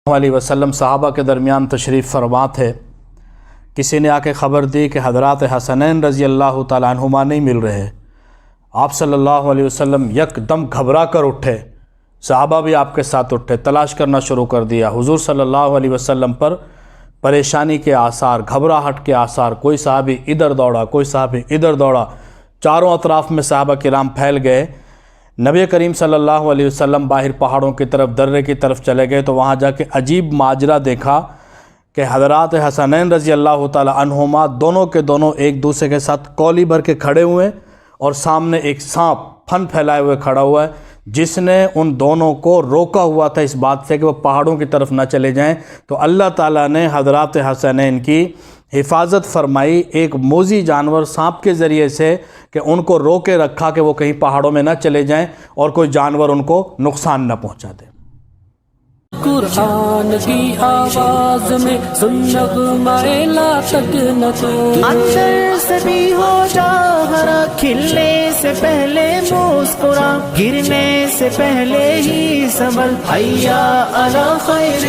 علیہ وسلم صحابہ کے درمیان تشریف فرما تھے۔ کسی نے آ کے خبر دی کہ حضرات حسنین رضی اللہ تعالیٰ عنہما نہیں مل رہے۔ آپ صلی اللہ علیہ وسلم یک دم گھبرا کر اٹھے، صحابہ بھی آپ کے ساتھ اٹھے، تلاش کرنا شروع کر دیا۔ حضور صلی اللہ علیہ وسلم پر پریشانی کے آثار، گھبراہٹ کے آثار، کوئی صحابی ادھر دوڑا، کوئی صحابی ادھر دوڑا، چاروں اطراف میں صحابہ کرام پھیل گئے۔ نبی کریم صلی اللہ علیہ وسلم باہر پہاڑوں کی طرف، درے کی طرف چلے گئے تو وہاں جا کے عجیب ماجرا دیکھا کہ حضرات حسنین رضی اللہ تعالی عنہما دونوں کے دونوں ایک دوسرے کے ساتھ کولی بھر کے کھڑے ہوئے اور سامنے ایک سانپ پھن پھیلائے ہوئے کھڑا ہوا ہے، جس نے ان دونوں کو روکا ہوا تھا اس بات سے کہ وہ پہاڑوں کی طرف نہ چلے جائیں۔ تو اللہ تعالیٰ نے حضرات حسنین کی حفاظت فرمائی ایک موذی جانور سانپ کے ذریعے سے، کہ ان کو روکے رکھا کہ وہ کہیں پہاڑوں میں نہ چلے جائیں اور کوئی جانور ان کو نقصان نہ پہنچا دے۔ قرآن کی آواز میں سن نغمہ لا تک نہ تو، اندر سے بھی ہو جا ہرا، کھلنے سے پہلے مسکرا، گرنے سے پہلے ہی سنبھل، حیا علی خیر